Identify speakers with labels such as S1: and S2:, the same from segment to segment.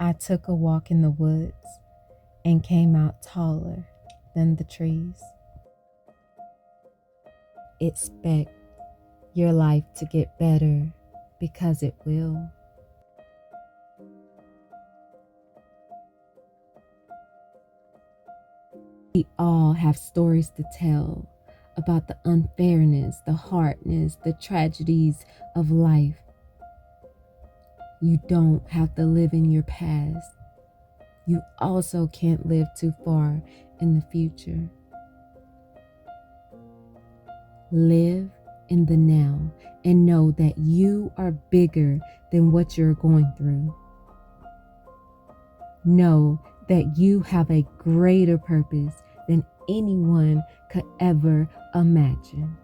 S1: I took a walk in the woods and came out taller than the trees. Expect your life to get better because it will. We all have stories to tell about the unfairness, the hardness, the tragedies of life. You don't have to live in your past. You also can't live too far in the future. Live in the now and know that you are bigger than what you're going through. Know that you have a greater purpose than anyone could ever imagine.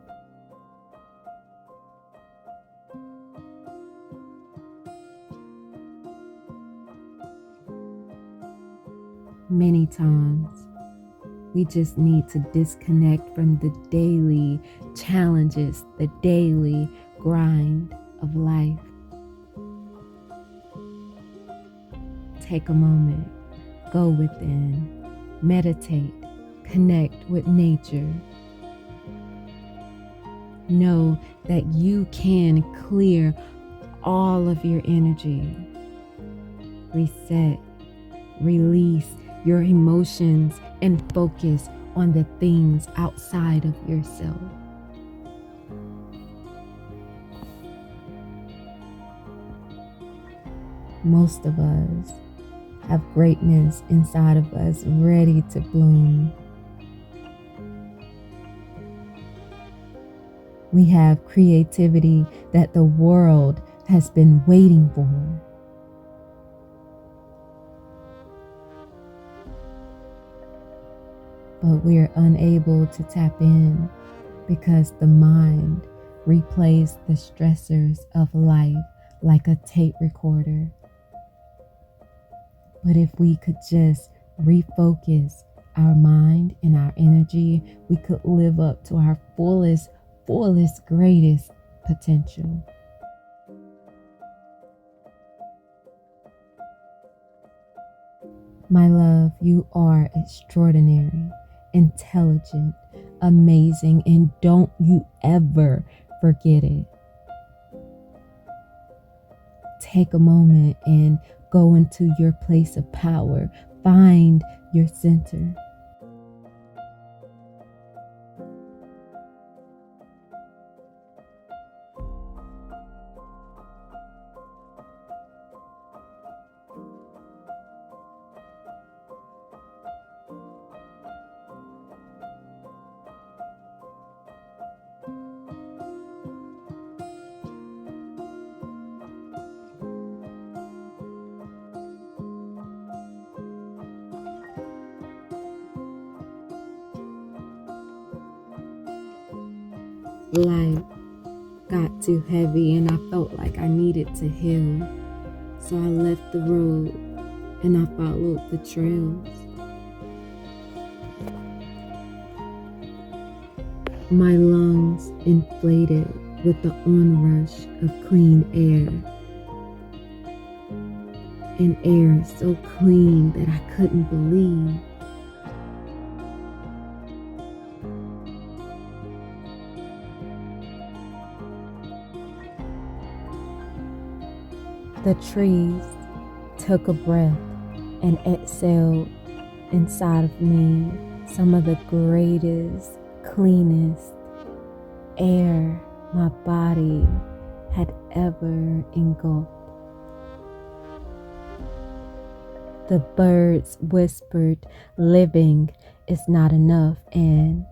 S1: Many times, we just need to disconnect from the daily challenges, the daily grind of life. Take a moment, go within, meditate, connect with nature. Know that you can clear all of your energy, reset, release your emotions, and focus on the things outside of yourself. Most of us have greatness inside of us ready to bloom. We have creativity that the world has been waiting for. But we're unable to tap in because the mind replays the stressors of life like a tape recorder. But if we could just refocus our mind and our energy, we could live up to our fullest, greatest potential. My love, you are extraordinary, intelligent, amazing, and don't you ever forget it. Take a moment and go into your place of power. Find your center. Life got too heavy and I felt like I needed to heal. So I left the road and I followed the trails. My lungs inflated with the onrush of clean air. An air so clean that I couldn't believe. The trees took a breath and exhaled inside of me some of the greatest, cleanest air my body had ever engulfed. The birds whispered, living is not enough, and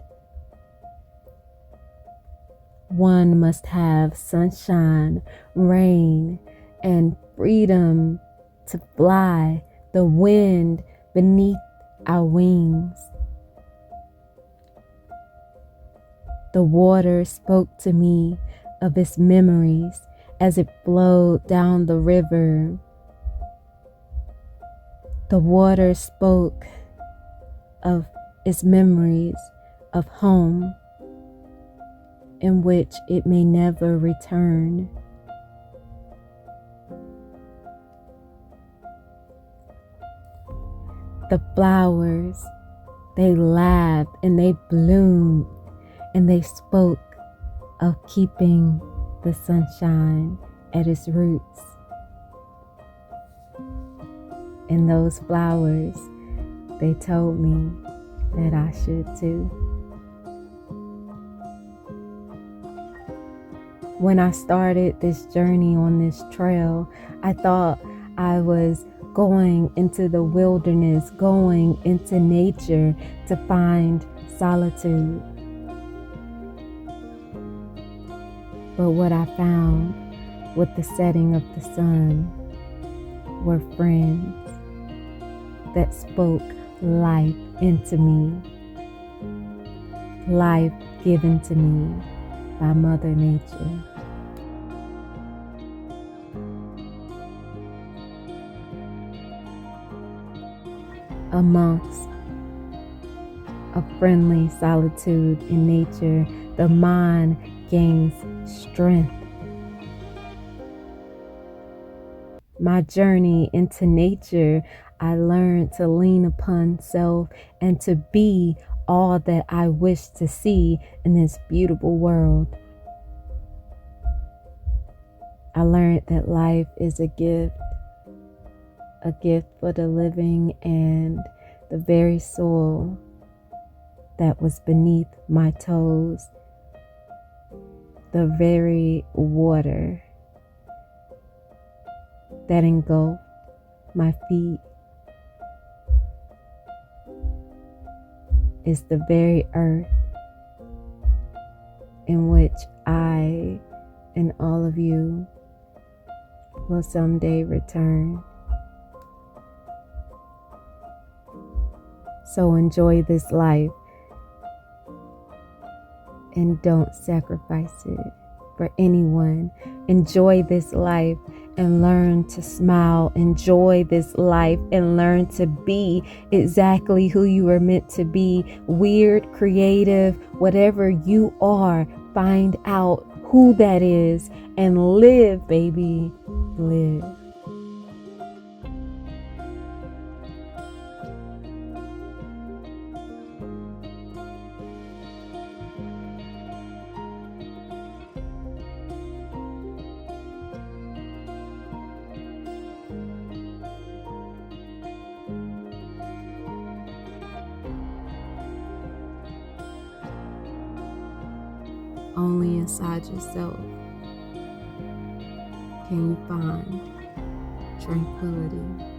S1: one must have sunshine, rain, and freedom to fly, the wind beneath our wings. The water spoke to me of its memories as it flowed down the river. The water spoke of its memories of home, in which it may never return. the flowers, they laughed and they bloomed and they spoke of keeping the sunshine at its roots. And those flowers, they told me that I should too. When I started this journey on this trail, I thought I was going into the wilderness, going into nature to find solitude. But what I found with the setting of the sun were friends that spoke life into me, life given to me by Mother Nature. Amongst a friendly solitude in nature, the mind gains strength. My journey into nature, I learned to lean upon self and to be all that I wish to see in this beautiful world. I learned that life is a gift for the living, and the very soil that was beneath my toes, the very water that engulfed my feet, is the very earth in which I and all of you will someday return. So enjoy this life and don't sacrifice it for anyone. Enjoy this life and learn to smile. Enjoy this life and learn to be exactly who you are meant to be. Weird, creative, whatever you are, find out who that is and live, baby, live. Only inside yourself can you find tranquility.